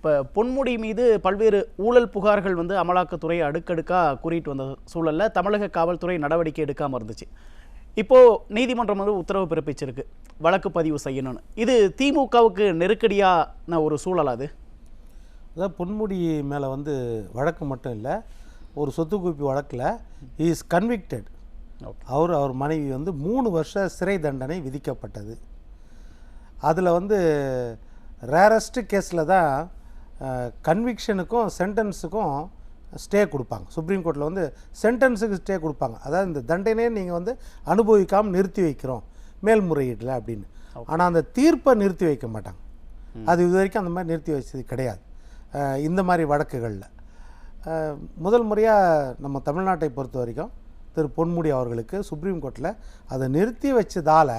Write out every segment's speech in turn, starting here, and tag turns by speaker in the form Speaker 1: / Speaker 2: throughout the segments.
Speaker 1: இப்போ பொன்முடி மீது பல்வேறு ஊழல் புகார்கள் வந்து அமலாக்கத்துறை அடுக்கடுக்காக கூறிட்டு வந்த சூழலில் தமிழக காவல்துறை நடவடிக்கை எடுக்காமல் இருந்துச்சு. இப்போது நீதிமன்றம் வந்து உத்தரவு பிறப்பிச்சிருக்கு வழக்கு பதிவு செய்யணும்னு. இது திமுகவுக்கு நெருக்கடியான ஒரு சூழல். அது
Speaker 2: அதாவது பொன்முடி மேலே வந்து வழக்கு மட்டும் இல்லை, ஒரு சொத்து குவிப்பு வழக்கில் இஸ் கன்விக்டட். அவர் மனைவி வந்து 3 வருஷ சிறை தண்டனை விதிக்கப்பட்டது. அதில் வந்து ரேரஸ்ட் கேஸில் தான் கன்விக்ஷனுக்கும் சென்டென்ஸுக்கும் ஸ்டே கொடுப்பாங்க. சுப்ரீம் கோர்ட்டில் வந்து சென்டென்ஸுக்கு ஸ்டே கொடுப்பாங்க. அதாவது இந்த தண்டனையே நீங்கள் வந்து அனுபவிக்காமல் நிறுத்தி வைக்கிறோம் மேல்முறையீட்டில் அப்படின்னு. ஆனால் அந்த தீர்ப்பை நிறுத்தி வைக்க மாட்டாங்க. அது இது வரைக்கும் அந்த மாதிரி நிறுத்தி வச்சது கிடையாது. இந்த மாதிரி வழக்குகளில் முதல் முறையாக நம்ம தமிழ்நாட்டை பொறுத்த வரைக்கும் திரு பொன்முடி அவர்களுக்கு சுப்ரீம் கோர்ட்டில் அதை நிறுத்தி வச்சதால்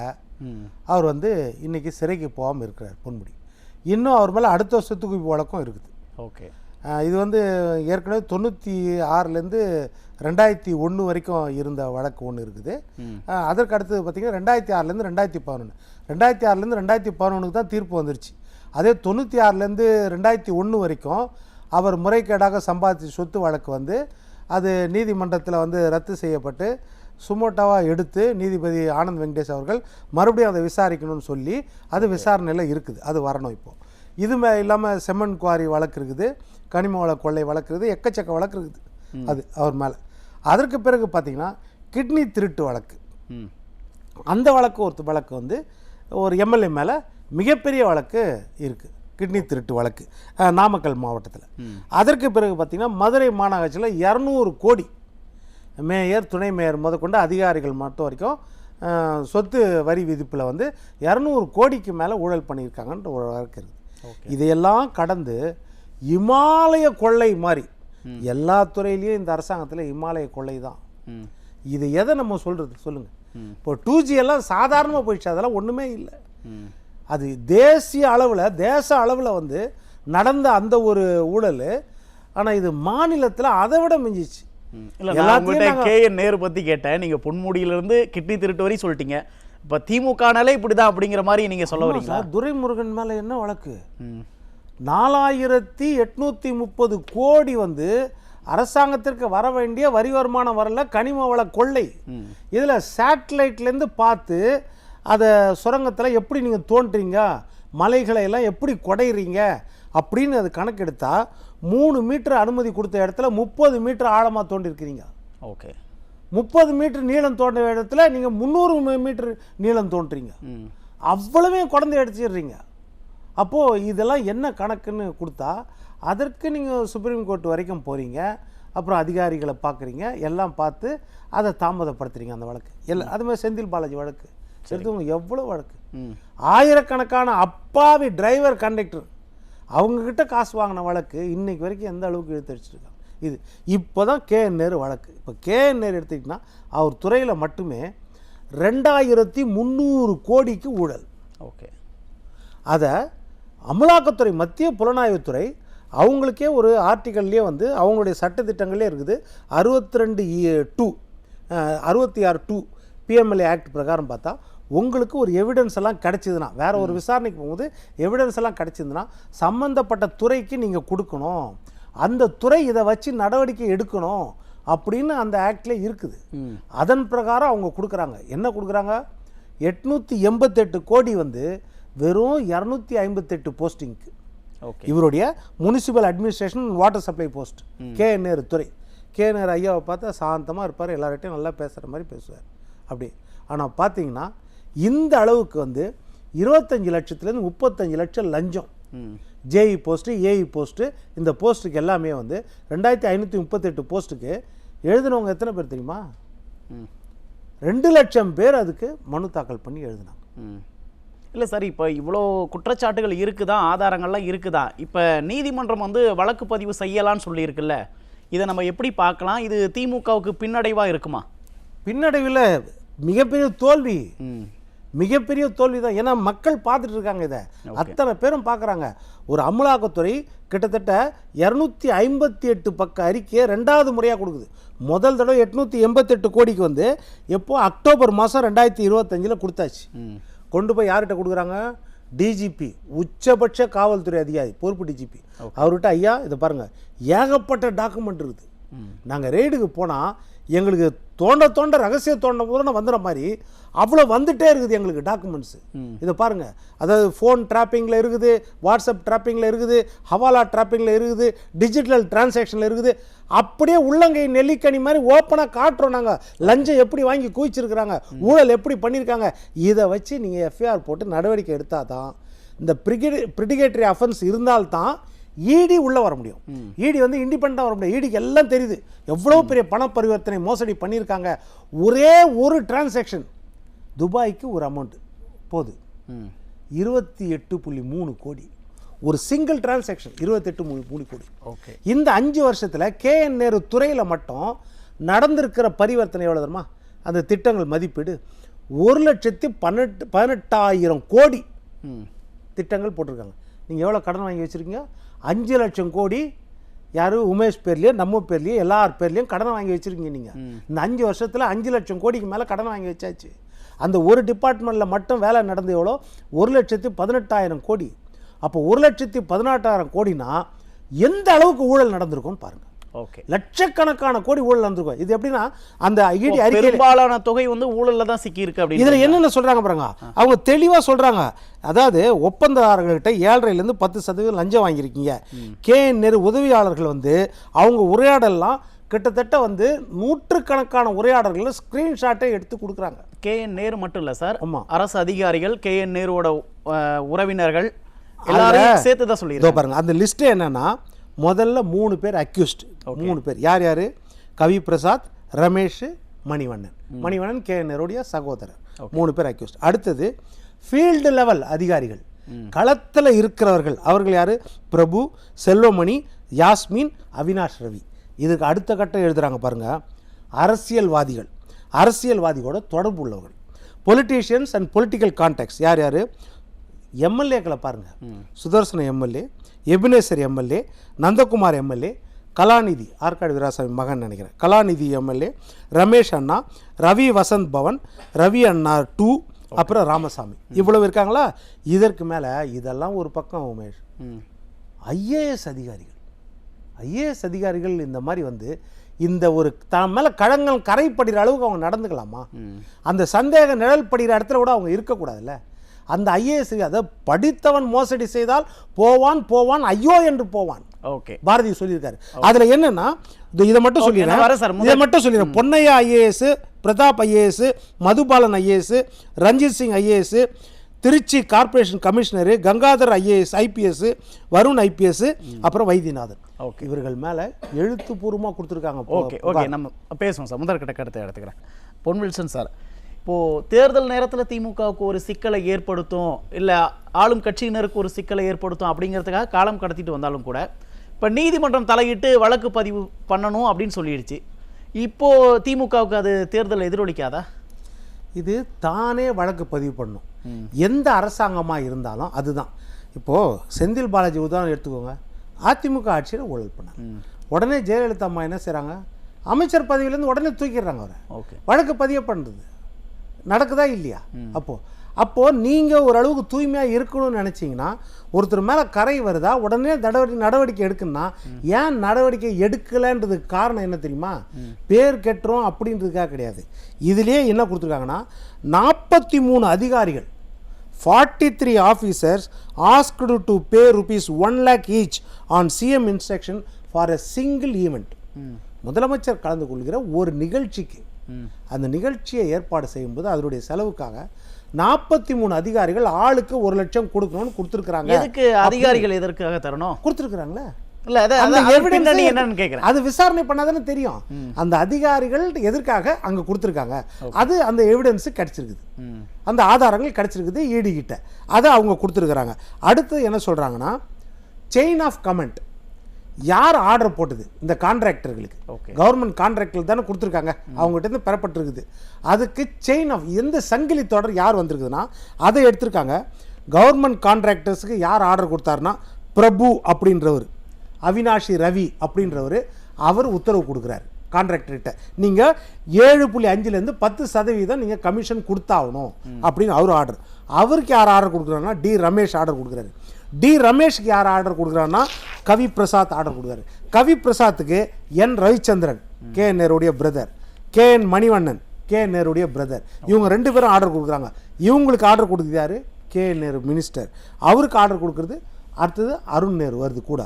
Speaker 2: அவர் வந்து இன்றைக்கி சிறைக்கு போகாமல் இருக்கிறார் பொன்முடி. இன்னும் அவர் மேலே அடுத்த சொத்துக்கு வழக்கம் இருக்குது.
Speaker 1: ஓகே,
Speaker 2: இது வந்து ஏற்கனவே 96லேருந்து 2001 வரைக்கும் இருந்த வழக்கு ஒன்று இருக்குது. அதற்கு அடுத்தது பார்த்திங்கன்னா 2006லேருந்து 2011, 2006லேருந்து 2011 தான் தீர்ப்பு வந்துருச்சு. அதே 96லேருந்து 2001 வரைக்கும் அவர் முறைகேடாக சம்பாதிச்ச சொத்து வழக்கு வந்து அது நீதிமன்றத்தில் வந்து ரத்து செய்யப்பட்டு சுமோட்டாவாக எடுத்து நீதிபதி ஆனந்த் வெங்கடேஷ் அவர்கள் மறுபடியும் அதை விசாரிக்கணும்னு சொல்லி அது விசாரணையில் இருக்குது. அது வரணும். இப்போது இது இல்லாமல் செம்மண் குவாரி வழக்கு இருக்குது, கனிம வள கொள்ளை வழக்கு இருக்குது, எக்கச்சக்க வழக்கு இருக்குது அது அவர் மேலே. அதற்கு பிறகு பார்த்திங்கன்னா கிட்னி திருட்டு வழக்கு, அந்த வழக்கு ஒரு வழக்கு வந்து ஒரு எம்எல்ஏ மேலே மிகப்பெரிய வழக்கு இருக்குது, கிட்னி திருட்டு வழக்கு நாமக்கல் மாவட்டத்தில். அதற்கு பிறகு பார்த்திங்கன்னா மதுரை மாநகராட்சியில் 200 கோடி மேயர் துணை மேயர் முதற்கொண்டு அதிகாரிகள் மட்டும் வரைக்கும் சொத்து வரி விதிப்பில் வந்து 200 கோடிக்கு மேலே ஊழல் பண்ணியிருக்காங்கன்ற ஒரு வழக்கு இருக்குது. இதையெல்லாம் கடந்து இமாலய கொள்ளை மாதிரி எல்லா துறையிலையும் இந்த அரசாங்கத்தில் இமாலய கொள்ளை தான். இது எதை நம்ம சொல்கிறது சொல்லுங்கள்? இப்போ 2G எல்லாம் சாதாரணமாக போயிடுச்சு, அதெல்லாம் ஒன்றுமே இல்லை. அது தேசிய அளவில் தேச அளவில் வந்து நடந்த அந்த ஒரு ஊழல். ஆனால் இது மாநிலத்தில் அதை விட மிஞ்சிச்சு.
Speaker 1: KN நேரு பற்றி கேட்டேன், நீங்கள் பொன்முடியிலிருந்து கிட்னி திருட்டு வரை சொல்லிட்டீங்க. இப்போ திமுகனாலே இப்படிதான் அப்படிங்கிற மாதிரி நீங்கள் சொல்ல வரீங்களா?
Speaker 2: துரைமுருகன் மேலே என்ன வழக்கு? 4830 கோடி வந்து அரசாங்கத்திற்கு வர வேண்டிய வரி வருமானம் வரல, கனிம வள கொள்ளை. இதில் சேட்டலைட்லேருந்து பார்த்து அதை சுரங்கத்தில் எப்படி நீங்கள் தோன்றீங்க, மலைகளை எல்லாம் எப்படி குடையிறீங்க அப்படின்னு அது கணக்கெடுத்தால் 3 மீட்டர் அனுமதி கொடுத்த இடத்துல 30 மீட்டர் ஆழமாக தோண்டிருக்கிறீங்க.
Speaker 1: ஓகே,
Speaker 2: 30 மீட்டர் நீளம் தோன்ற இடத்துல நீங்கள் 300 மீட்டர் நீளம் தோன்றீங்க. அவ்வளவே குழந்தை அடிச்சிடுறீங்க. அப்போது இதெல்லாம் என்ன கணக்குன்னு கொடுத்தா அதற்கு நீங்கள் சுப்ரீம் கோர்ட் வரைக்கும் போகிறீங்க, அப்புறம் அதிகாரிகளை பார்க்குறீங்க, எல்லாம் பார்த்து அதை தாமதப்படுத்துறீங்க அந்த வழக்கு. அதுமாதிரி செந்தில் பாலாஜி வழக்கு எடுத்தவங்க எவ்வளோ வழக்கு, ஆயிரக்கணக்கான அப்பாவி டிரைவர் கண்டக்டர் அவங்கக்கிட்ட காசு வாங்கின வழக்கு இன்னைக்கு வரைக்கும் எந்த அளவுக்கு இழுத்தடிச்சிருக்காங்க. இது இப்போ தான் KN நேரு வழக்கு. இப்போ KN நேரு எடுத்துக்கிட்டிங்கன்னா அவர் துறையில் மட்டுமே 2300 கோடிக்கு ஊழல். ஓகே, அதை அமலாக்கத்துறை மத்திய புலனாய்வுத்துறை அவங்களுக்கே ஒரு ஆர்டிக்கல்லையே வந்து அவங்களுடைய சட்டத்திட்டங்களே இருக்குது. 66(2) PMLA ஆக்ட் பிரகாரம் பார்த்தா உங்களுக்கு ஒரு எவிடன்ஸ் எல்லாம் கிடச்சிதுன்னா, வேறு ஒரு விசாரணைக்கு போகும்போது எவிடன்ஸ் எல்லாம் கிடச்சிதுன்னா சம்மந்தப்பட்ட துறைக்கு நீங்கள் கொடுக்கணும், அந்த துறை இதை வச்சு நடவடிக்கை எடுக்கணும் அப்படின்னு அந்த ஆக்டில் இருக்குது. அதன் பிரகாரம் அவங்க கொடுக்குறாங்க. என்ன கொடுக்குறாங்க? 888 கோடி வந்து வெறும் 258 போஸ்டிங்க்கு. இவருடைய municipal administration water supply post KN Nehru துறை. KN நேரு ஐயாவை பார்த்தா சாந்தமாக இருப்பார், எல்லார்கிட்டையும் நல்லா பேசுகிற மாதிரி பேசுவார் அப்படி. ஆனால் பார்த்தீங்கன்னா இந்த அளவுக்கு வந்து 25 லட்சத்துலேருந்து 35 லட்சம் லஞ்சம். JE போஸ்ட்டு, AE போஸ்ட்டு, இந்த போஸ்ட்டுக்கு எல்லாமே வந்து 2538 போஸ்ட்டுக்கு எழுதினவங்க எத்தனை பேர் தெரியுமா? 2 லட்சம் பேர் அதுக்கு மனு தாக்கல் பண்ணி எழுதினாங்க.
Speaker 1: இல்லை சார், இப்போ இவ்வளோ குற்றச்சாட்டுகள் இருக்குதா, ஆதாரங்கள்லாம் இருக்குதா? இப்போ நீதிமன்றம் வந்து வழக்கு பதிவு செய்யலான்னு சொல்லியிருக்குல்ல, இதை நம்ம எப்படி பார்க்கலாம்? இது திமுகவுக்கு பின்னடைவாக இருக்குமா?
Speaker 2: பின்னடைவில் மிகப்பெரிய தோல்வி, மிகப்பெரிய தோல்வி தான். ஏன்னா மக்கள் பார்த்துட்டு இருக்காங்க, இதை அத்தனை பேரும் பார்க்குறாங்க. ஒரு அமலாக்கத்துறை கிட்டத்தட்ட 258 பக்க அறிக்கையை 2வது முறையாக கொடுக்குது. முதல் தடவை 888 கோடிக்கு வந்து எப்போ அக்டோபர் மாதம் 2025 கொடுத்தாச்சு. கொண்டு போய் யார்கிட்ட கொடுக்குறாங்க? டிஜிபி உச்சபட்ச காவல்துறை அதிகாரி பொறுப்பு டிஜிபி அவர்கிட்ட ஐயா இதை பாருங்கள் ஏகப்பட்ட டாக்குமெண்ட் இருக்குது, நாங்கள் ரெய்டுக்கு போனால் எங்களுக்கு தோண்ட ரகசிய தோண்ட போது வந்துடுற மாதிரி அவ்வளோ வந்துட்டே இருக்குது எங்களுக்கு டாக்குமெண்ட்ஸு. இதை பாருங்கள், அதாவது ஃபோன் ட்ராப்பிங்கில் இருக்குது, வாட்ஸ்அப் ட்ராப்பிங்கில் இருக்குது, ஹவாலா ட்ராப்பிங்கில் இருக்குது, டிஜிட்டல் டிரான்சாக்ஷனில் இருக்குது. அப்படியே உள்ளங்கை நெல்லிக்கனி மாதிரி ஓப்பனாக காட்டுறோம் நாங்கள். லஞ்சம் எப்படி வாங்கி குவிச்சிருக்கிறாங்க, ஊழல் எப்படி பண்ணியிருக்காங்க. இதை வச்சு நீங்கள் எஃப்ஐஆர் போட்டு நடவடிக்கை எடுத்தால் தான் இந்த ப்ரிடிகேட்டரி அஃபென்ஸ் இருந்தால்தான் இடி உள்ளே வர முடியும். இடி வந்து இண்டிபெண்டாக வர முடியும். இடிக்கு எல்லாம் தெரியுது எவ்வளோ பெரிய பண பரிவர்த்தனை மோசடி பண்ணியிருக்காங்க. ஒரே ஒரு டிரான்சாக்ஷன் துபாய்க்கு ஒரு அமௌண்ட்டு போகுது 28.3 கோடி. ஒரு சிங்கிள் டிரான்சாக்ஷன் 28.3 கோடி.
Speaker 1: ஓகே,
Speaker 2: இந்த 5 வருஷத்தில் கேஎன் நேரு துறையில் மட்டும் நடந்திருக்கிற பரிவர்த்தனை எவ்வளோ தெரியுமா? அந்த திட்டங்கள் மதிப்பீடு 1,18,000 கோடி திட்டங்கள் போட்டிருக்காங்க. நீங்கள் எவ்வளோ கடன் வாங்கி வச்சுருக்கீங்க? 5 லட்சம் கோடி. யார்? உமேஷ் பேர்லேயே நம்ம பேர்லேயே எல்லார் பேர்லேயும் கடன் வாங்கி வச்சுருக்கீங்க. நீங்கள் இந்த 5 வருஷத்தில் 5 லட்சம் கோடிக்கு மேலே கடன் வாங்கி வச்சாச்சு. அந்த ஒரு டிபார்ட்மெண்ட்டில் மட்டும் வேலை நடந்து எவ்வளோ? 1,18,000 கோடி. அப்போ 1,18,000 கோடினா எந்த அளவுக்கு ஊழல் நடந்திருக்கும்னு பாருங்கள்.
Speaker 1: ஓகே,
Speaker 2: லட்சக்கணக்கான கோடி ஊழல் நடந்திருக்கும். இது எப்படின்னா அந்த இடி அறிக்கை
Speaker 1: பெரும்பாலான தொகை வந்து ஊழல்ல தான் சிக்கி இருக்கு. அப்படி
Speaker 2: இதில் என்னென்ன சொல்கிறாங்க பாருங்க, அவங்க தெளிவாக சொல்கிறாங்க. அதாவது ஒப்பந்ததாரர்கள்ட்ட 7.5% 10% லஞ்சம் வாங்கியிருக்கீங்க. கேஎன் நேரு உதவியாளர்கள் வந்து அவங்க உரையாடலாம் கிட்டத்தட்ட வந்து நூற்றுக்கணக்கான உரையாடல்களை ஸ்க்ரீன்ஷாட்டை எடுத்து கொடுக்குறாங்க.
Speaker 1: கேஎன் நேரு மட்டும் இல்லை சார்,
Speaker 2: ஆமாம்,
Speaker 1: அரசு அதிகாரிகள், கேஎன் நேருவோட உறவினர்கள் எல்லாரையும் சேர்த்து தான் சொல்லி
Speaker 2: பாருங்க. அந்த லிஸ்ட்டு என்னன்னா, முதல்ல 3 பேர் அக்யூஸ்ட். 3 பேர் யார் யார்? கவி பிரசாத், ரமேஷ், மணிவண்ணன். மணிவண்ணன் கேஎன் நேருடைய சகோதரர். 3 பேர் அக்யூஸ்ட். அடுத்தது ஃபீல்டு லெவல் அதிகாரிகள், களத்தில் இருக்கிறவர்கள். அவர்கள் யார்? பிரபு, செல்வமணி, யாஸ்மின், அவினாஷ் ரவி. இதுக்கு அடுத்த கட்டம் எழுதுகிறாங்க பாருங்கள். அரசியல்வாதிகள், அரசியல்வாதியோட தொடர்பு உள்ளவர்கள், பொலிட்டீஷியன்ஸ் அண்ட் பொலிட்டிக்கல் கான்டாக்ட்ஸ். யார் யார்? எம்எல்ஏக்களை பாருங்கள். Sudarsana MLA, Ebenezer MLA, Nandakumar MLA, Kalanidhi Arcot Veeraswami மகன் நினைக்கிறேன், கலாநிதி எம்எல்ஏ, ரமேஷ் அண்ணா, ரவி வசந்த் பவன், ரவி அண்ணா 2, அப்புறம் ராமசாமி. இவ்வளவு இருக்காங்களா? இதற்கு மேலே இதெல்லாம் ஒரு பக்கம் உமேஷ், ஐஏஎஸ் அதிகாரிகள். ஐஏஎஸ் அதிகாரிகள் இந்த மாதிரி வந்து இந்த ஒரு தான் மேலே கழங்கள் கரைப்படுகிற அளவுக்கு அவங்க நடந்துக்கலாமா? அந்த சந்தேக நிழல் படுகிற இடத்துல கூட அவங்க இருக்கக்கூடாதுல்ல. அந்த ஐஏஎஸ் அதை படித்தவன் மோசடி செய்தால் போவான் போவான் ஐயோ என்று போவான்.
Speaker 1: ஓகே,
Speaker 2: பாரதி சொல்லியிருக்காரு. அதுல என்னன்னா இதை மட்டும் சொல்லிடுறேன். Ponnaiah IAS, Pratap IAS, Madhubalan IAS, Ranjit Singh IAS, Trichy corporation commissioner, Gangadhar IAS IPS, Varun IPS, அப்புறம் வைத்தியநாதன்.
Speaker 1: ஓகே,
Speaker 2: இவர்கள் மேல எழுத்துப்பூர்வமாக கொடுத்துருக்காங்க.
Speaker 1: ஓகே ஓகே, நம்ம பேசுவோம் சார். முதற்கட்ட கருத்தை எடுத்துக்கிறேன். பொன் வில்சன் சார், இப்போது தேர்தல் நேரத்தில் திமுகவுக்கு ஒரு சிக்கலை ஏற்படுத்தும், இல்லை ஆளும் கட்சியினருக்கு ஒரு சிக்கலை ஏற்படுத்தும் அப்படிங்கிறதுக்காக காலம் கடத்திட்டு வந்தாலும் கூட இப்போ நீதிமன்றம் தலையிட்டு வழக்கு பதிவு பண்ணணும் அப்படின்னு சொல்லிடுச்சு. இப்போது திமுகவுக்கு அது தேர்தல் எதிரொலிக்காதா?
Speaker 2: இது தானே வழக்கு பதிவு பண்ணும். எந்த அரசாங்கமாக இருந்தாலும் அதுதான். இப்போது செந்தில் பாலாஜி உதாரணம் எடுத்துக்கோங்க. அதிமுக ஆட்சியில் ஊழல் பண்ணாங்க. உடனே ஜெயலலிதா அம்மா என்ன செய்கிறாங்க? அமைச்சர் பதவியிலேருந்து உடனே தூக்கிடுறாங்க அவரை.
Speaker 1: ஓகே,
Speaker 2: வழக்கு பதிவு பண்ணுறது நடக்குதா இல்லையா? அப்போது நீங்கள் ஓரளவுக்கு தூய்மையாக இருக்கணும்னு நினச்சிங்கன்னா, ஒருத்தர் மேலே கரை வருதா உடனே நடவடிக்கை எடுக்கணும்னா, ஏன் நடவடிக்கை எடுக்கலைன்றதுக்கு காரணம் என்ன தெரியுமா? பேர் கெட்டுறோம் அப்படின்றதுக்காக கிடையாது. இதுலேயே என்ன கொடுத்துருக்காங்கன்னா, 43 அதிகாரிகள், 43 officers asked to pay ₹1 lakh each on CM instruction for a single event. முதலமைச்சர் கலந்து கொள்கிற ஒரு நிகழ்ச்சிக்கு, அந்த நிகழ்ச்சியை ஏற்பாடு செய்யும்போது அதனுடைய செலவுக்காக 43 அதிகாரிகள் ஆளுக்கு 1 லட்சம் கொடுக்கணும்னு கொடுத்துருக்காங்க.
Speaker 1: எதுக்கு அதிகாரிகள் எதற்காக தரணும்?
Speaker 2: கொடுத்துருக்காங்களே.
Speaker 1: இல்ல, அந்த எவிடன்ஸ் என்னன்னு கேக்குறேன்.
Speaker 2: அது விசாரணை பண்ணாதானே தெரியும். அந்த அதிகாரிகள் எதற்காக அங்க கொடுத்துருக்காங்க, அது அந்த எவிடன்ஸ் கிடைச்சிருக்குது, அந்த ஆதாரங்கள் கிடைச்சிருக்குது ஈடி கிட்ட, அதை அவங்க கொடுத்துருக்காங்க. அடுத்து என்ன சொல்றாங்கன்னா, செயின் ஆஃப் கமெண்ட். யார் ஆர்டர் போட்டது? இந்த கான்ட்ராக்டர்களுக்கு, கவர்மெண்ட் கான்ட்ராக்டில் தானே கொடுத்துருக்காங்க, அவங்ககிட்ட இருந்து பெறப்பட்டிருக்குது. அதுக்கு செயின் ஆஃப் எந்த சங்கிலி தொடர் யார் வந்திருக்குதுன்னா அதை எடுத்திருக்காங்க. கவர்மெண்ட் கான்ட்ராக்டர்ஸுக்கு யார் ஆர்டர் கொடுத்தாருன்னா பிரபு அப்படின்றவர், அவினாஷி ரவி அப்படின்றவர், அவர் உத்தரவு கொடுக்குறாரு. கான்ட்ராக்டர்கிட்ட நீங்கள் 7.5லேருந்து 10% நீங்கள் கமிஷன் கொடுத்தாகணும் அப்படின்னு அவர் ஆர்டர். அவருக்கு யார் ஆர்டர் கொடுக்குறாருன்னா டி ரமேஷ் ஆர்டர் கொடுக்குறாரு. டி ரமேஷ்க்கு யார் ஆர்டர் கொடுக்குறாருன்னா கவி பிரசாத் ஆர்டர் கொடுக்குறாரு. கவி பிரசாத்துக்கு என் ரவிச்சந்திரன் KN நேருடைய பிரதர், KN மணிவண்ணன் KN நேருடைய பிரதர், இவங்க 2 பேரும் ஆர்டர் கொடுக்குறாங்க. இவங்களுக்கு ஆர்டர் கொடுக்குறது யாரு? KN Nehru minister. அவருக்கு ஆர்டர் கொடுக்குறது அடுத்தது அருண் நேரு வருது கூட.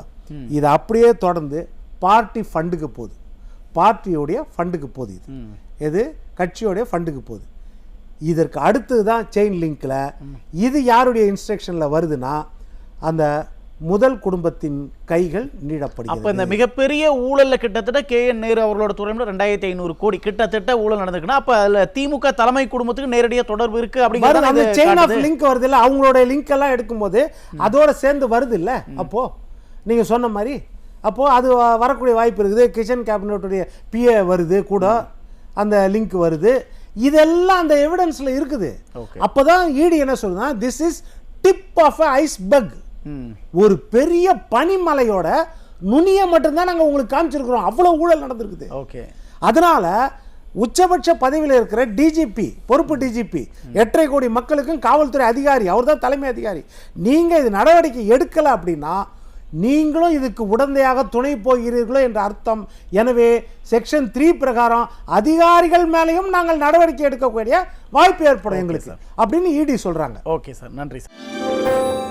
Speaker 2: இது அப்படியே தொடர்ந்து பார்ட்டி ஃபண்டுக்கு போகுது, பார்ட்டியோடைய ஃபண்டுக்கு போகுது. இது கட்சியோடைய ஃபண்டுக்கு போகுது. இதற்கு அடுத்தது தான் செயின் லிங்க்ல இது யாருடைய இன்ஸ்ட்ரக்ஷனில் வருதுன்னா அந்த முதல் குடும்பத்தின் கைகள் நீடப்படுகிறது.
Speaker 1: அப்ப இந்த மிகப்பெரிய ஊழல்ல கிட்டத்தட்ட KN நேரு அவர்களோட துறையில 2500 கோடி கிட்டத்தட்ட ஊழல் நடந்திருக்குன்னா அப்ப அதுல திமுக தலைமை குடும்பத்துக்கு நேரடியாக தொடர்பு இருக்கு அப்படிங்கிறது
Speaker 2: அந்த செயின் ஆஃப் லிங்க் வருது இல்ல, அவங்களோட லிங்க் எல்லாம் எடுக்கும்போது அதோட சேர்ந்து வருது இல்ல. அப்போ நீங்க சொன்ன மாதிரி அப்போ அது வரக்கூடிய வாய்ப்பு இருக்குது. கிச்சன் கேபினட்டுடைய PA வருது கூட, அந்த லிங்க் வருது. இதெல்லாம் அந்த எவிடன்ஸ்ல இருக்குது. அப்பதான் ED என்ன சொல்லுதுன்னா this is tip of iceberg. ஒரு பெரிய பனிமலையோட நுனியை மட்டும்தான் நாங்கள் உங்களுக்கு காமிச்சிருக்கிறோம். அவ்வளோ ஊழல் நடந்திருக்குது.
Speaker 1: ஓகே,
Speaker 2: அதனால உச்சபட்ச பதவியில் இருக்கிற டிஜிபி, பொறுப்பு டிஜிபி, 8.5 கோடி மக்களுக்கும் காவல்துறை அதிகாரி, அவர் தான் தலைமை அதிகாரி. நீங்கள் இது நடவடிக்கை எடுக்கலை அப்படின்னா நீங்களும் இதுக்கு உடந்தையாக துணை போகிறீர்களோ என்ற அர்த்தம். எனவே செக்ஷன் 3 பிரகாரம் அதிகாரிகள் மேலேயும் நாங்கள் நடவடிக்கை எடுக்கக்கூடிய வாய்ப்பு ஏற்படும் எங்களுக்கு அப்படின்னு ED சொல்றாங்க.
Speaker 1: ஓகே சார், நன்றி சார்.